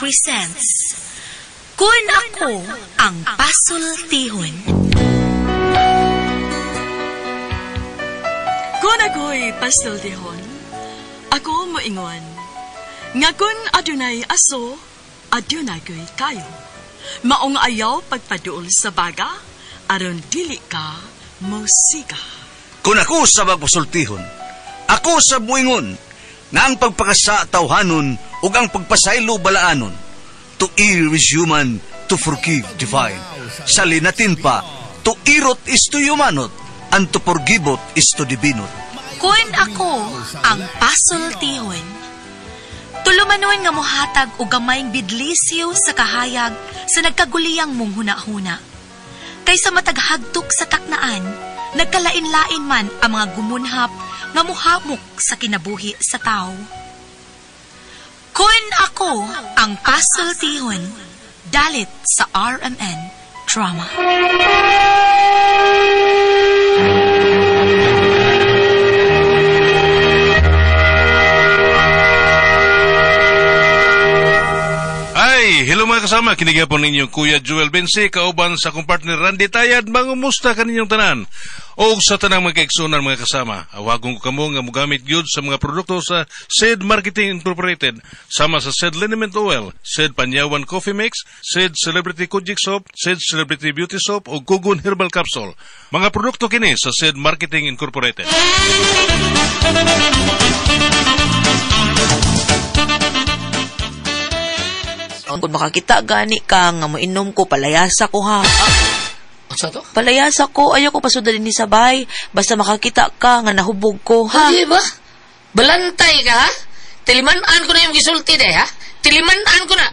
presents Kun Ako Ang Pasultihon. Kun ako'y pasultihon, ako moingon, nga kun adunay aso, adunay ko'y kayo. Maong ayaw pagpaduol sa baga, aron dili ka musika. Kung ako sa magpasultihon, ako sa buingon, nga ang pagpakasa tawhanon ug ang pagpasaylo balaanon. To err is human, to forgive divine. Sali natin pa, to irot is to humanot, and to forgivot is to divinot. Kun ako ang pasultihon, tulumanon nga mohatag og gamayng bidlisyo sa kahayag sa nagkaguliyang mong huna-huna. Kaysa mataghagtok sa taknaan, nagkalain-lain man ang mga gumunhap nga muhamok sa kinabuhi sa tao. Kun ako ang pasultihon, dalit sa RMN Drama. Hello mga kasama, kinigapon ninyo Kuya Joel Bensi, kauban sa akong partner Randy Tayad, mangumusta kaninyong tanan. O sa tanang mga kaigsunan mga kasama, awagon ko kamo nga mugamit gyud sa mga produkto sa SED Marketing Incorporated, sama sa SED Liniment Oil, SED Panyawan Coffee Mix, SED Celebrity Kojic Soap, SED Celebrity Beauty Soap o Gugun Herbal Capsule. Mga produkto kini sa SED Marketing Incorporated. Kung makakita gani ka nga moinom ko, palayasa ko ha. Asa to? Palayasa ko, ayaw ko pasudalin ni sabay. Basta makakita ka nga nahubog ko ha. Di ba? Balantay ka ha? Tilimanaan ko na yung gisulti de ha? Tilimanaan ko na.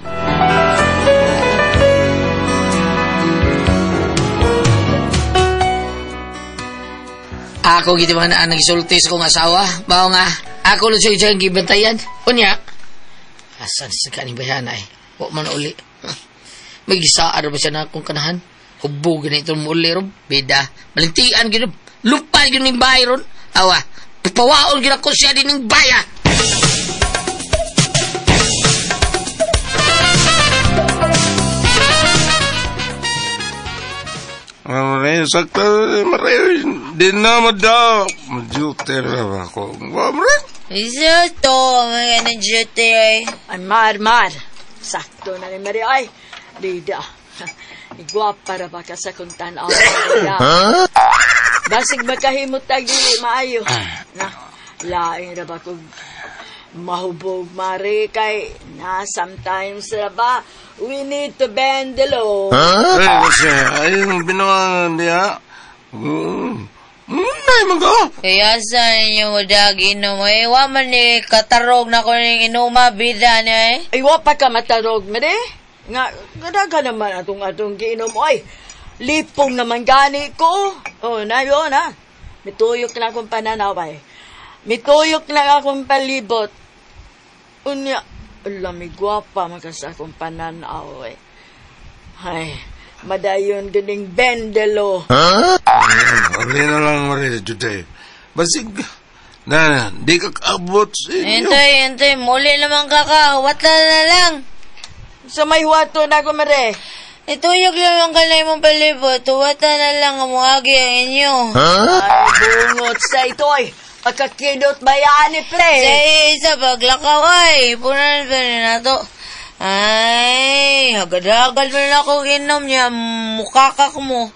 Ako giti mga naan nagisulti sa kong asawa. Bao nga, ako lusoy siyang gibantayan. Unya, asan sa kaning bayan ay? Huwag man uli. May gisaar ba siya na akong kanahan? Hubog na itong muli ron. Bida. Malintian gano'n. Lupan gano'n yung bahay ron. Awa. Pawaon gano'n ko siya din yung baya. Maray, sakta, maray. Di na madaw. Majuter na ako. Maray. Isa to, mga na-duty ay. Ay, mar. Sakto na ni Maria. Ay, Lida. Igwapa ra ba ka sa kung tanaw. Basig makahimot tag dili maayo. Na, laing ra ba kung mahubog, Mari, kay na sometimes ra ba, we need to bend the law. Ay, kasi, ayun, binawa niya. Nay, mga. Kaya saan niyo mo dag inom eh? Wa man ni katarog na ko ng inuma bida niya eh. Ay, wa pa ka matarog, Mari. Nga, gadaga naman atong giinom. Ay, lipong naman gani ko. Oh, na yun, ha. Mituyok na akong pananaw, ay. Mituyok na akong palibot. Unya, lamig gwapa magkasa akong pananaw, ay. Ay, madayon ganing bendelo. Ha? Hindi na lang marin, Juday. Basig, na, di ka kaabot sa inyo. Hintay, muli naman kakawata na lang. Sa may huwato na ako, Mare. Ituyog lang ang kanay mong palibot. Tuwata na lang ang muagi ang inyo. Ay, bungot sa ito'y. Pagkakidot bayani, pre. Sa paglakaw ay. Punan pa rin na to. Ay, hagad-hagad mo na akong inom niya. Mukakak mo.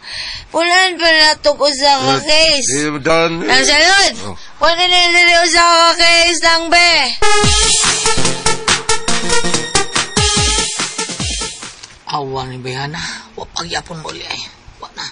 Punan pa na to ko sa case. Ang salud. Punan na sa case lang, be. Awa ni Bayana. Huwag pagyapon mo ulit ay. Huwag na.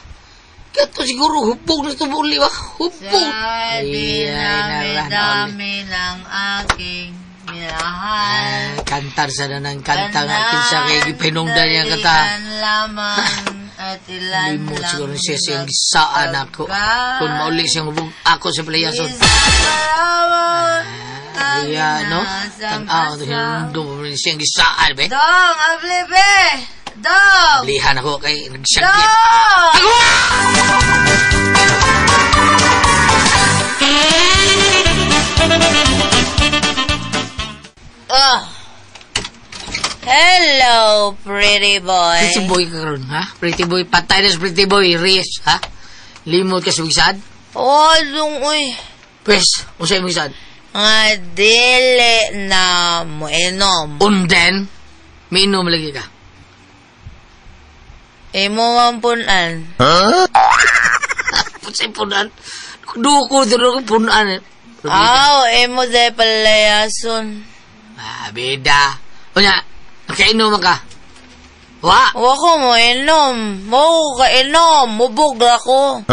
Kaya to siguro hupog na ito mo ulit ba? Hupog. Sa dinami-dami ng aking minahal. Kantar sana ng kanta nga kinsa kay pinungdan niya kata. Lamang at ilan Limo lang. siguro siya siyang gisaan ako. Kung mauli siyang hubog ako sa playason. Iya, no? Tanaw, hinundong mo rin siyang gisaan, be. Dong, abli, be! Dong! Lihan ako kay nagsyagit. Dong! Hello! pretty boy. Pretty boy ka karon, ha? Pretty boy, patay na sa pretty boy, Reyes, ha? Limot ka sa wisad? Walong, uy. Pwes, usay mo wisad? Nga dili na mo inom. Unden, may inom lagi ka. Imo mampunan. Pusay punan. Duko dito ko punan. Imo de palayason. Bida. Unya, nakainom ka. Wa ko mo inom. Mo ka inom. Mubog ako.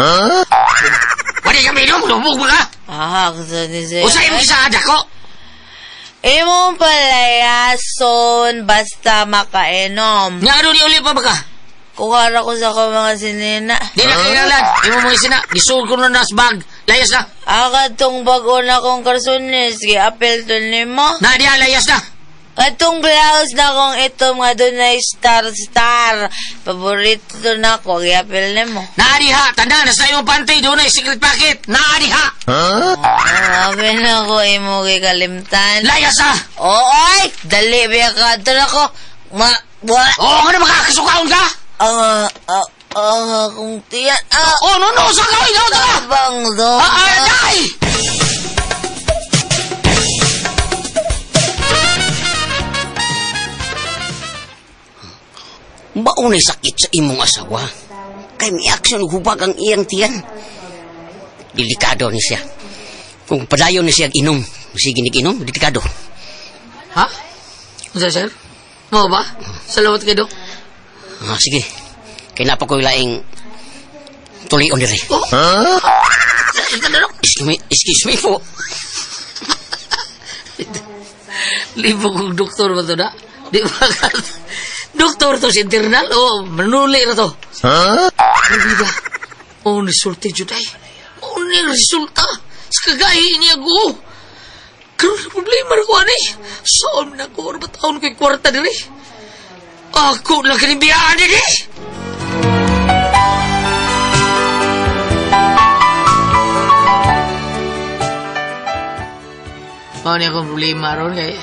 Wala ka mainom, lubog mo ka. Gusto ni siya. Usay mo sa adak ko. Imo palayason basta makainom. Nga ano ni uli pa ba ka? Kukara ko sa mga sinina. Di na kailangan. Imo mga sina. Gisol ko na nas bag. Layas na. Akatong bago na kong karsunis. Apel to ni mo. Na diya, layas na. Atong blouse na kong ito mga doon na star. Paborito to na ko. Apel ni mo. Na diha. Tanda, nasa iyong pantay doon ay secret packet. Na diha. Sabi na ko imo kay kalimtan. Layas na. Oy! Dali, biya ka. Ito na ko. Ano makakasukaon ka? Kung tiyan. No, sa kawin daw ka! Bang do. Day! Baunay sakit sa imong asawa. Kay may aksyon hubag ang iyang tiyan. Delikado ni siya. Kung padayon ni siya inom, sige inom, delikado. Ha? Ano sir? Mo ba? Salawat kayo, Dok. Sige. Kaya na pa ko laing tulion diri. Excuse me po. Libo kong doktor ba ito na? Di ba ka? Doktor to si internal? Manuli na to. Bida. Resulta juday. Resulta. Sa kagahi niya ko. Karoon na problema na ko, ani. Saan na ko? Ano ba taon ko'y kwarta diri? Ako lang kanibiyaan diri. Ano akong problema ron kay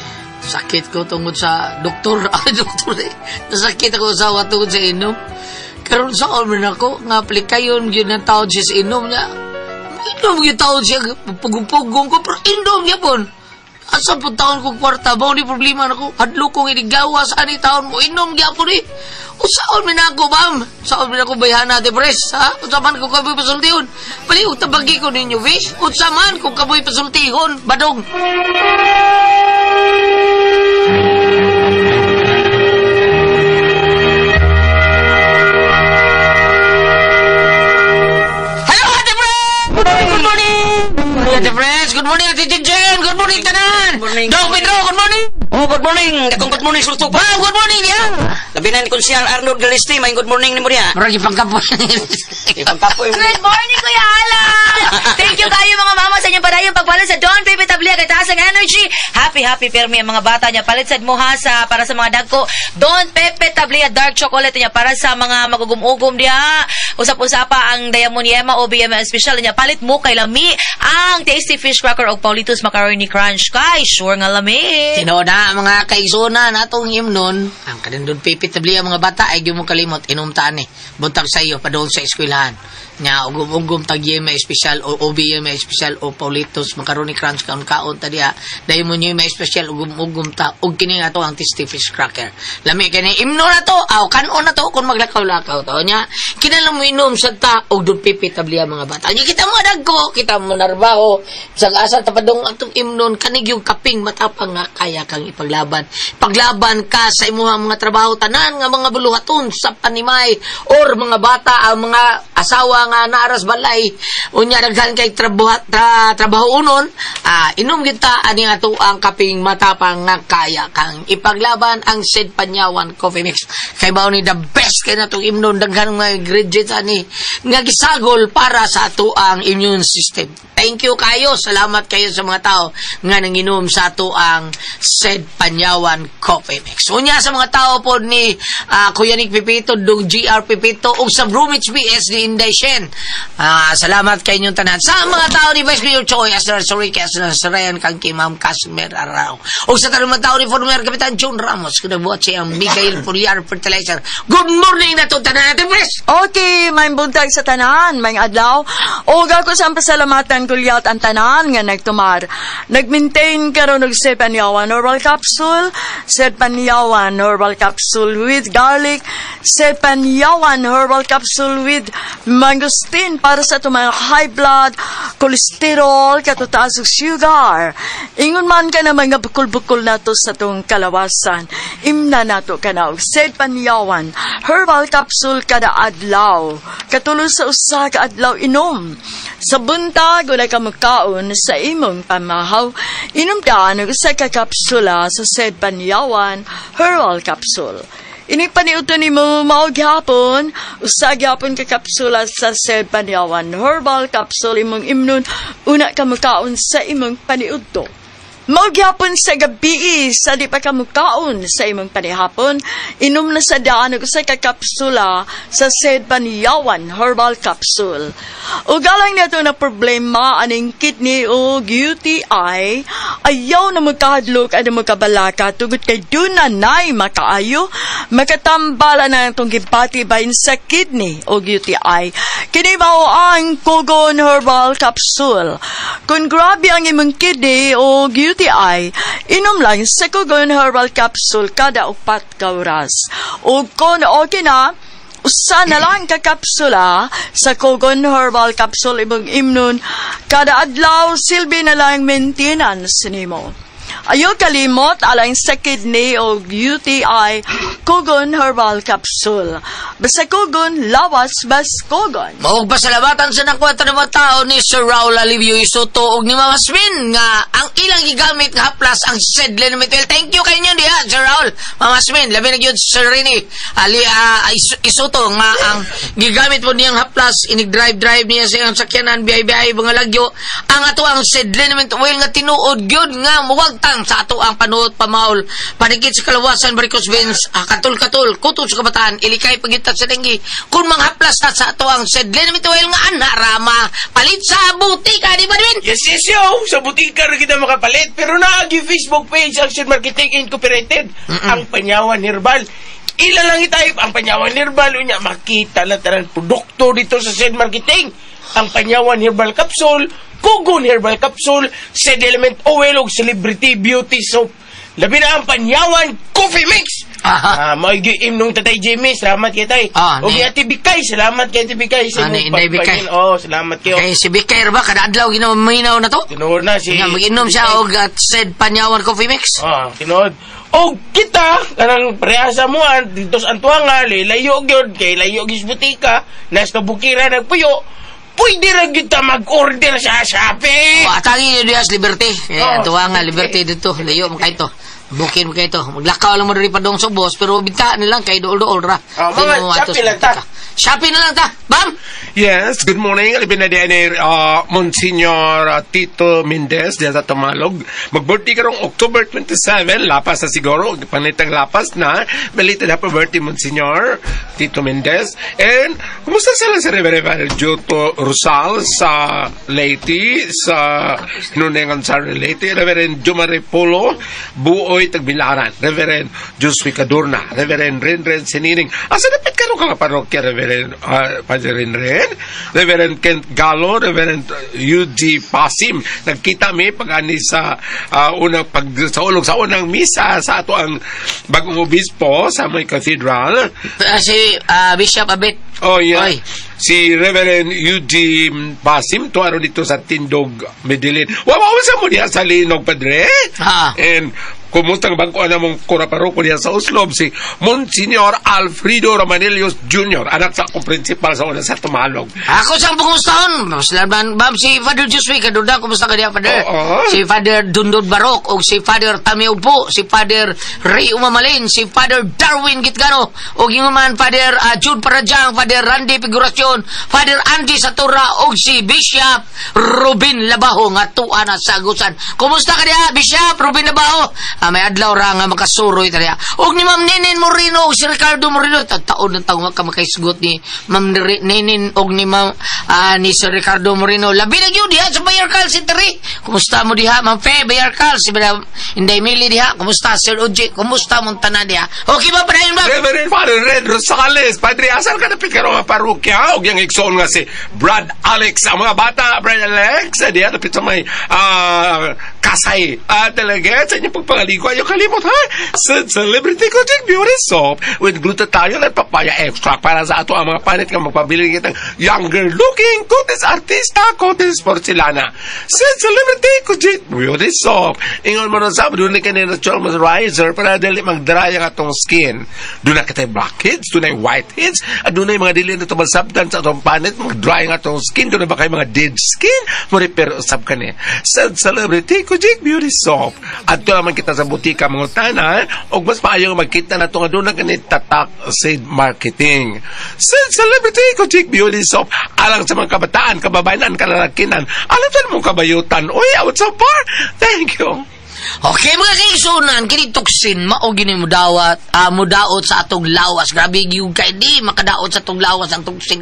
sakit ko tungkol sa doktor. Doktor eh. Nasakit ako sa awa tungkol sa inom. Karon sa alman ako, nga aplikayon yun ang taon siya sa inom niya. Inom yung taon siya, pugong-pugong ko, pero inom niya po. Asa po taon kong kwarta, ba ni problema na ko, hadlo kong inigawa sa ani taon mo, inom niya po ni. O saan min ako, ma'am? Saan min ako bayahan natin, pres, ha? O saman kung kaboy pasultihon. Paliw, tabagi ko ninyo, wish. O saman kung kaboy pasultihon, badong. Hello, Ate Friends! Good morning! Ate Friends, good morning, Ate Jinjen! Good morning, Tanan! Good morning. Dong Pedro, good morning! Oh, good morning. Dakong good morning, sultog. Wow, good morning, niya! Labi na ni Konsyal Arnold Galisti, may good morning ni mo niya. Maragi pang kapoy. Ipagkapoy mo. Good morning, Kuya Alan! Thank you kayo mga mama sa inyong padayong pagpalit sa Don Pepe Tablia kay taas ang energy. Happy Permi ang mga bata niya. Palit sa Mohasa para sa mga dagko. Don Pepe Tablia dark chocolate niya para sa mga magugum-ugum diha. Usap-usapa ang Diamond Yema o BMA special niya. Palit mo kay lami ang tasty fish cracker o Paulitos macaroni crunch kay sure nga lami. Tinoda, mga kaisuna natong himnon, ang kanindon Pepe Tablia mga bata ay gyud mo kalimot inumtaan eh. Buntag sa iyo padung sa eskwelahan. Nya ugum-ugum tag Yema special o OBM special o Paulitos macaroni crunch kaon ta diha. Dahil mo Yema special ugum-ugum ta ug kini nga to ang tasty fish cracker. Lami kini imno na to, aw kanon na to kun maglakaw-lakaw to nya. Kinala mo inom sa ta og Don Pepe Tablia mga bata. Nya kita mo dagko, kita mo narbaho sa asa ta padung atong imnon kanig yung kaping matapang nga kaya kang ipaglaban. Paglaban ka sa imuhang mga trabaho tanan nga mga buluhaton sa panimay or mga bata ang mga asawa nga naaras balay unya daghan kay trabaho unon inom kita ani ato ang kaping matapang nga kaya kang ipaglaban ang Sid Panyawan Coffee Mix kay mao ni the best kay natong imnon daghan nga ingredients ani nga gisagol para sa ato ang immune system. Thank you kayo. Salamat kayo sa mga tao nga nanginom sa ato ang Said Panyawan Coffee Mix. Unya sa mga tao po ni Kuya Nick Pipito, Dong GR Pipito, o sa Bromwich BS ni Inday Shen. Salamat kayo inyong tanan. Sa mga tao ni Vice Mayor Choi, Asnar Soriki, Asnar Sarayan, kang kay Ma'am Casimer Arao. O sa tanong mga tao ni Former Kapitan John Ramos, kinabuhat siya ang Miguel Puriar Fertilizer. Good morning na itong tanan natin, Pres! Okay, may buntag sa tanan, may adlaw. O ako sa pasalamatan kulyat ang tanan nga nagtumar. Nag-maintain karon og Said Panyawan Herbal Capsule, Said Panyawan Herbal Capsule with garlic, Said Panyawan Herbal Capsule with mangosteen para sa itong mga high blood, cholesterol, katutaas og sugar. Ingon man ka na mga bukol-bukol nato sa itong kalawasan. Imna nato ka na og Said Panyawan Herbal Capsule kada adlaw. Katulong sa usa ka adlaw inom. Sa buntag, wala ka magkaon sa imong pamahaw. Inom ka og usa ka kapsula sa Said Panyawan Herbal Capsule. Ini paniuto ni mo maog hapon, usa gyapon ka kapsula sa Said Panyawan Herbal Capsule imong imnon una ka magkaon sa imong paniudto. Magyapon sa gabi sa di pa ka mukaon sa imong panihapon, inom na sa daan og usa ka kapsula sa Said Panyawan Herbal Capsule. O galang na ito na problema aning kidney o UTI, ayaw na magkahadlok at magkabalaka tugod kay dunanay makaayo, makatambala na itong gipatibayin sa kidney o UTI. Kini mao ang Kogon Herbal Capsule. Kung grabe ang imong kidney o UTI, inom lang sa Kogon Herbal Capsule kada 4 ka oras. O kung okay na, usa na lang ka kapsula sa Kogon Herbal Capsule imong imnon kada adlaw, silbi na lang maintenance nimo. Ayaw kalimot alang sa kidney o UTI, Kogon Herbal Capsule. Basta Kogon, lawas bas Kogon. Maong pasalamatan sa nakwata ng mga tao ni Sir Raul Alivio Isoto o ni Mama Smin nga ang ilang gigamit nga haplas ang Said Lenomitel. Thank you kayo niyo diha, Sir Raul. Mama Smin, labi na yun, Sir Rini Isoto nga ang gigamit po niyang haplas, inig-drive niya sa iyang sakyanan, biyay-biyay, mga lagyo. Ang ato ang Said Lenomitel nga tinuod yun nga muwagtang sa ato ang panuot pamaol panikit sa kalawasan varicose veins katul-katul kutul sa kabataan ilikay pagitat sa dengue kung manghaplas na sa ato ang Said Lenomitel nga anarama palit sa butika di ba din? Yes, yo! Sa butika rin kita makapalit pero naagi Facebook page Action Marketing Incorporated ang Panyawan Herbal. Ila lang itype ang Panyawan Herbal unya makita na tarang produkto dito sa Said Marketing. Ang Panyawan Herbal Capsule, Kogon Herbal Capsule, Said Element Oil ug Celebrity Beauty Soap. Labi na ang Panyawan Coffee Mix. Mag-iim nung Tatay Jimmy, salamat kay Tay. O Ate Bikay, salamat kay Ate Bikay. Inday Bikay. Salamat kayo. Kay si Bikay ba, kada adlaw ginaminaw na to? Tinuod na si... Mag-inom siya og Said Panyawan Coffee Mix. Tinuod. O kita, kanang prehasa mo, dito sa Antuanga, layo gyud kay layo gis butika, nasa bukira nagpuyo, pwede rin kita mag-order sa Shopee. Atangin nyo dias Liberty. Antuanga, Liberty dito. Layo mo kayo to. Bukin mo kayo to. Maglakaw lang mo rin pa doon sa boss, pero bintaan nilang kay dool-dool ra. Mga Shopee lang ta. Shopee na lang ta. Bam! Yes, good morning. Alipin na diyan ni Monsignor Tito Mendez diyan sa Tumalog. Mag-birthday karong October 27, lapas na siguro. Panitang lapas na. Balita na pa birthday, Monsignor Tito Mendez. And, kumusta sila sa Reverend Joto Rosal sa Leyte, sa Nunengan sa Leyte, Reverend Jomare Polo, Buoy Tagbilaran, Reverend Josue Cadorna, Reverend Renren Senining. Asa dapat ka ka parokya, Reverend Padre Renren, Reverend Kent Galo, Reverend UG Pasim. Nagkita mi pag-ani sa unang pagsaulog sa unang misa sa ato ang bagong obispo sa may cathedral. Si Bishop Abet. Oh, yeah. Oy. Si Reverend Eugene Basim, tuwaro dito sa Tindog, Medellin. Wawaw sa mo niya sa Linog, Padre. And Kumusta ang bangko na mong kuraparoko niya sa Uslob, si Monsignor Alfredo Romanelius Jr., anak sa akong principal sa una sa Tumalog. Ako siyang pangustahon. Salamat, ma'am, si Father Josué Kaduda, kumusta ka niya, Father? Si Father Dundod Barok, o si Father Tami Ugpo, si Father Ray Umamalin, si Father Darwin Gitgano, o yung man Father Jude Parajang, Father Randy Figuracion, Father Andy Satura, o si Bishop Robin Labaho, nga tuwa na sa Agusan. Kumusta ka niya, Bishop Robin Labaho? May adlaw ra nga makasuroy taliya. Og ni Ma'am Nenen Moreno, si Ricardo Moreno, taon ng taong ka makaisgot ni Ma'am Nenen og ni Ma'am ni si Ricardo Moreno. Labi na yun diha sa Bayarcal City. Kumusta mo diha, Ma'am Fe Bayarcal, si Inday Mili diha. Kumusta Sir Uji? Kumusta mong tanan diha? Okay ba pa ba? Reverend Father Red Rosales, Padre, asal ka na pikaro nga parokya og yang igsoon nga si Brad Alex, ang mga bata, Brad Alex, diha napit sa may kasay. Talaga sa inyong pagpangaligo, ayaw kalimot, ha? Sa Celebrity Kojic Beauty Soap with glutathione at papaya extract para sa ato ang mga panit nga magpabili kitang younger looking kutis artista, kutis porcelana. Sa Celebrity Kojic Beauty Soap, ingon mo na sa doon ka na natural moisturizer para dali mag-dry ang atong skin. Doon na kitay blackheads, doon na whiteheads, at doon na mga dili na tumasabdan sa atong panit, mag-dry ang atong skin, doon na ba kayo mga dead skin, mo-repair usab ka niya. Sa Celebrity Kojic Beauty Soap, at doon naman kita sa butika mga tanan, o mas maayaw magkita na ito nga doon na ganit tatak seed marketing. Sa Celebrity Kojic Beauty Soap, alang sa mga kabataan, kababayanan, kalalakinan, alam sa mong kabayutan, uy, out sa bar. Thank you. Okay, mga kaisunan, kini toksin, maogin mo dawat, mudaot sa atong lawas. Grabe yung kay di, makadaot sa atong lawas ang toksin.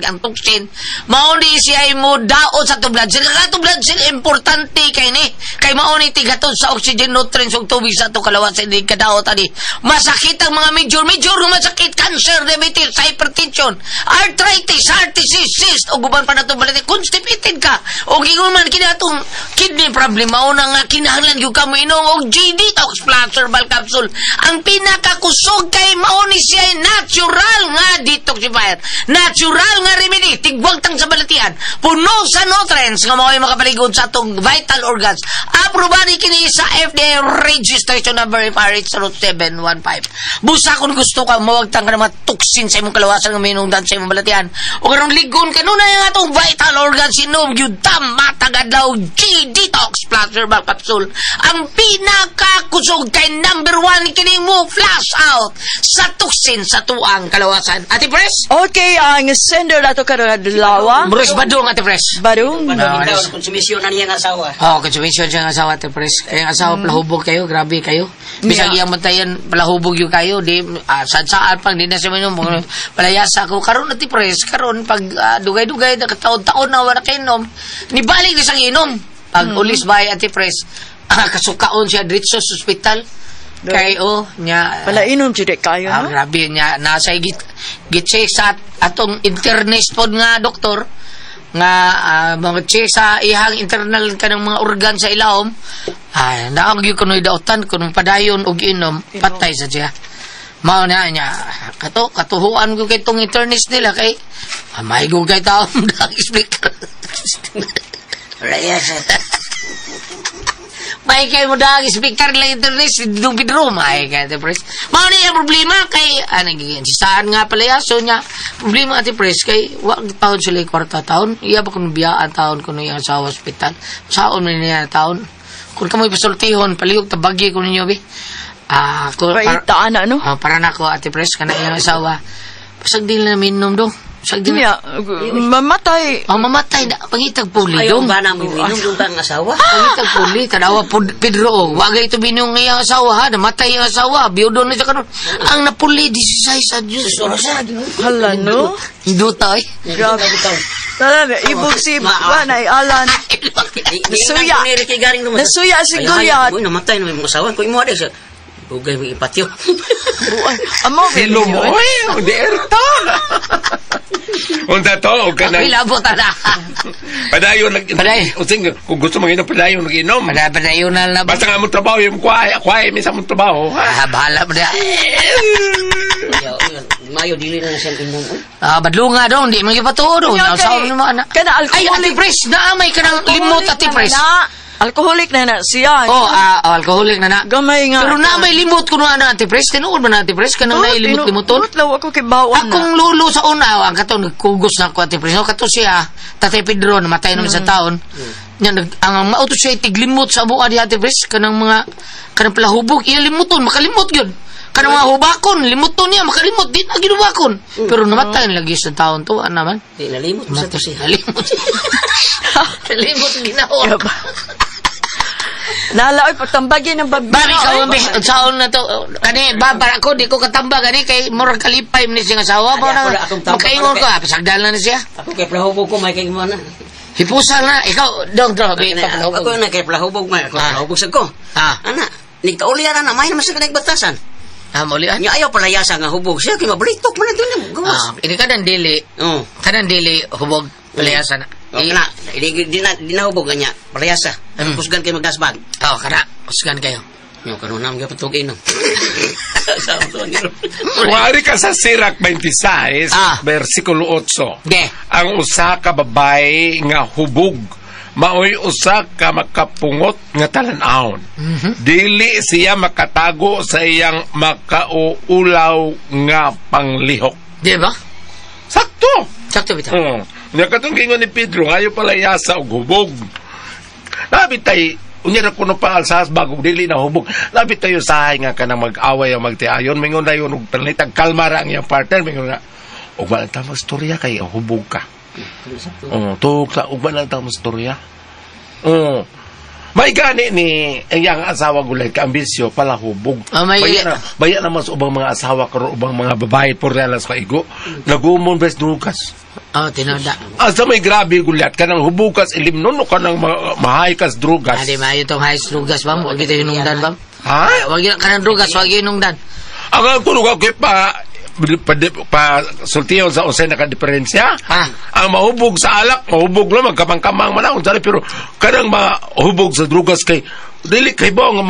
Mauni siya ay mudaot sa atong blood cell. Katong blood cell, importante kay ni. Kay mauni tigatod sa oxygen nutrients o tubig sa atong kalawas. Hindi kadaot, ani. Masakit ang mga major masakit, cancer, diabetes, hypertension, arthritis, heart disease, cyst, o guban pa na itong balitin. Constipated ka. O gingon man, kina itong kidney problem, mauna nga, kinahanglan yung kamo inong og G-Detox Plus Herbal Capsule. Ang pinakakusog kay mauni siya natural nga detoxifier. Natural nga remedy. Tigwag tang sa balatian. Puno sa nutrients nga mao'y makapaligod sa atong vital organs. Aprobado kini sa FDA registration number FRH 715. Busa kung gusto ka, mawagtang ka na mga toxin sa imong kalawasan nga minungdan sa imong balatian. O karong ligon ka, nuna yung atong vital organs sinom, yun tam, matagadlaw, G-Detox Plus Herbal Capsule. Ang pinakakusog kay number 1 kini mo flash out sa toxin sa tuang kalawasan. Ate Pres? Okay, ang sender na to karon adlaw. Muros badong, Ate Pres. Badong? Konsumisyon na niyang asawa. Konsumisyon siya ng asawa, Ate Pres. Ang asawa, palahubog kayo, grabe kayo. Bisag iyang matayan, palahubog yung kayo. Di, saan pang di na siya minom. Palayasa ko. Karon, Ate Pres, karon, pag dugay-dugay, taon-taon na wala kainom, nibalik na siyang inom. Pag ulis ba, Ate Pres, kasukaon siya dito sa hospital. Kay nya palainom jud kayo, no? Grabe niya nasa git-check sa atong internist pod nga doktor nga mga check sa ihang internal kanang mga organ sa ilawom. Naagyo kuno idautan kuno padayon og inom patay sa siya. Mao na niya katuhuan ko kay tong internist nila kay may gugay taon nag-explain. May kay mo dahil speaker lang internet dong bedroom ay kay Ate Pres. Mao ni ang problema kay nagiging saan nga pala yaso niya. Problema Ate Pres kay wa taon sila kwarta taon. Iya ba kun biyaan taon kuno yung sa hospital. Saon man niya taon. Kun kamoy pasultihon palihog tabagi ko ninyo bi. Taan ano? Para nako Ate Pres kana yung asawa. Pasag din na minom dong. Niya, mamatay. Mamatay na. Pangitag puli dong. Ayaw ba na minum yung kang asawa? Pangitag puli. Tanawa Pedro. Wagay ito minum ngayang asawa ha. Namatay yung asawa. Biyodon na siya kanon. Ang napuli, 16 sa Diyos. Hala, no? Induta eh. Grabe. Tara na, ibog si Wanay Alan. Nasuya si Goliath. Uy, namatay na yung asawa. Kung imo ada siya. Bugay mo ipatyo. Amo, Hello mo, derta. Unta to, o ka na. Pilabot na. Padayon, using, kung gusto mo inom, padayon, nag-inom. Padayon na lang. Basta nga mong trabaho, yung kwae, may sa mong trabaho. Bahala mo na. Mayo, dili na siya inom. Badlunga dong, di magipatuo dong. Ay, Ate Pres, naamay ka ng limot, Ate Pres. Alcoholic na siya. Alcoholic na. Gamay nga. Pero na may limot ko na antipres. Tinuod ba na antipres? Kanang nailimot-limuton? Law ako kibawan na. Akong lulo sa una, ang katong nagkugos na ako antipres. Kato siya, Tatay Pedro, namatay naman sa taon. Ang mauto siya itiglimot sa buka di antipres. Kanang palahubog. Ilimuton, makalimot yun. Kanang mga hubakon, limuton niya, makalimot. Di na ginubakon. Pero namatay lagi sa taon to. Ano naman? Di, nalimot mo sa to siya. Nalimot. Nalimot ginawa. Nalaoy pagtambagin ng babae. Bari ka umbi, saon na to. Kani babar ako di ko katambag ani kay murag kalipay ni sing asawa mo na. Makaingon ko, pasagdal na siya. Ako kay plahubog ko may kay mo na. Hipusal na ikaw dong bi Ako na kay plahubog may ako plahubog sad ko. Ana, nigtaulian na may naman sa nagbatasan. Maulian. Nya ayaw palayasa nga hubog siya kay mabritok man din gawas. Ini kadang dili. Kadang dili hubog palayasa na. Kana, di na hubog kanya, palayasa. Kusgan kay magdasbag. Kana, kusgan kayo. Yo kanunam gyud patugin no. Wari ka sa Sirach 26, versikulo 8. Ang usa ka babay nga hubog maoy usa ka makapungot nga talan-awon. Dili siya makatago sa iyang makauulaw nga panglihok. Di ba? Sakto bitaw. Nya katong gingon ni Pedro, ayo palayasa og hubog. Labi tay unya na kuno pa alsas bagong dili na hubog. Labi tayo sahay nga kanang mag-away o magtiayon, mingon dayon og panalitag kalma ra ang iyang partner, mingon nga og man ta magstorya kay hubog ka. Tuk sa og man ta magstorya. May gani ni ang asawa gulay ka ambisyo pala hubog. Baya naman sa ubang mga asawa karon ubang mga babae por relas ka igo. Nagumon bes drugas. Tinanda. Asa may grabe gulat kanang hubugas ilimnon o kanang mahay kas drugas. Adi maayo tong hay drugas bam, wag kita hinungdan bam. Ha? Wag kanang drugas wag hinungdan. Ang kuno ka pa sultiyon sa unsay naka-diferensya. Ang mahubog sa alak, mahubog lang magkamang-kamang man ako pero kanang mahubog sa drugas kay dili kay ba nga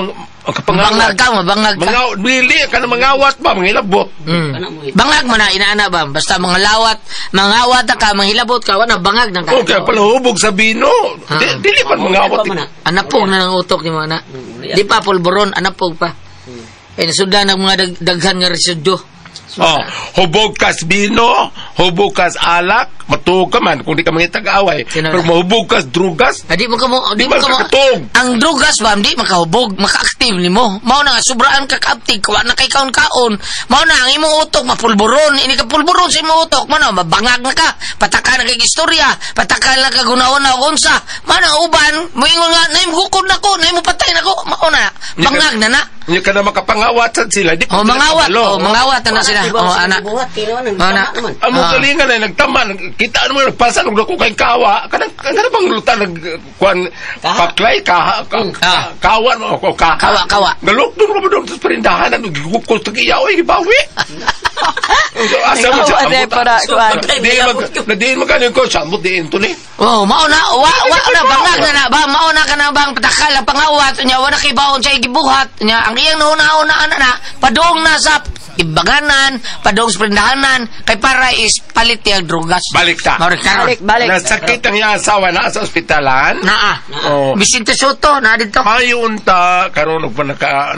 bangag ka. Dili ka na mangawat ba, manghilabot. Bangag mo na, inaana ba? Basta mangawat ka, manghilabot ka, wala bangag na ka. Okay, pala hubog sa bino. Dili pa mangawat. Anapog na ng utok ni mga na. Di pa pulburon, anapog pa. Nasuda ng mga daghan nga residyo. Hubog kas bino, hubog kas alak, matuog ka man kung di ka mangitag-away. Pero mahubog kas drugas, di mo ka ang drugas ba, di makahubog, maka-active ni mo. Mao na nga, sobraan ka ka-active, kawa na kay kaon-kaon. Mao na, ang imong utok, mapulburon. Ini ka pulburon sa imong utok. Mao na, mabangag na ka. Pataka na kay istorya. Pataka na ka gunaon na unsa. Mao na, uban, moingon nga, naim hukod na ko, naim patay na ko. Mao na, bangag na na. Hindi ka na makapangawat sila. Mangawat na sila. Anak. Ang galingan na nagtama, kita mo nagpasa ng lako kay kawa, kanang bang lutan nagkuan paklay kawan mo kawa. Galok doon mo doon sa perindahan nang gigukol tagiyaw ay gibawi. Asa mo sa Nadiin magkano ko samot diin to ni. Mao na bangag na ba mao na kana bang patakal ang pangawat nya wala kay baon sa gibuhat nya ang iyang nauna na padong na sa ibaganan, padong sa perindahanan, kay para is palit yung drugas. Balik. Nasakit ang iyang asawa na sa ospitalan. Vicente Soto, na dito. Mayon ta, karon og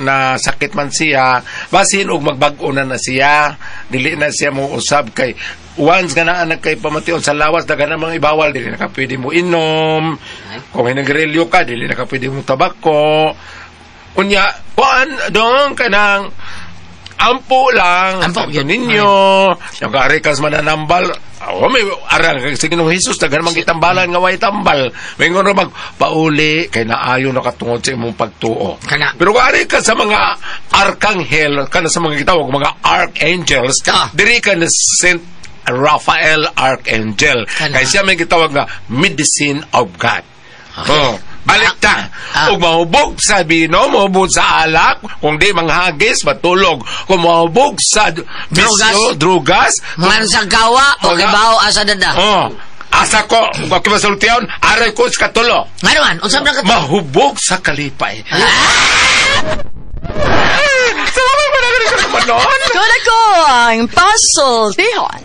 na sakit man siya, basin og magbag-o na siya, dili na siya mo usab kay once ganaan kay pamation sa lawas daga namang ibawal dili na ka pwede mo inom. Kung hinagrilyo ka dili na ka pwede mo tabako. Unya, dong kanang ampo lang yun ninyo yung karikas mananambal may arang sa Ginoong Hesus dagan man gitambalan nga way tambal may ngono magpauli kay naayo nakatungod sa imong pagtuo pero kung ka sa mga arkanghel kana sa mga gitawag mga archangels diri ka na Saint Raphael Archangel kay siya may gitawag nga medicine of God. Balik ta. Kung mahubog sa bino, mahubog sa alak, kung di manghagis, matulog. Kung mahubog sa drugas, man sa gawa, o kibaw asa dada. Asa ko, kung kimasultiyon, aray ko sa katulo. Nga naman, unsam na katulo. Mahubog sa kalipay. Sama ba na ganun ka naman noon? Kuna ko ang puzzle, Tihon.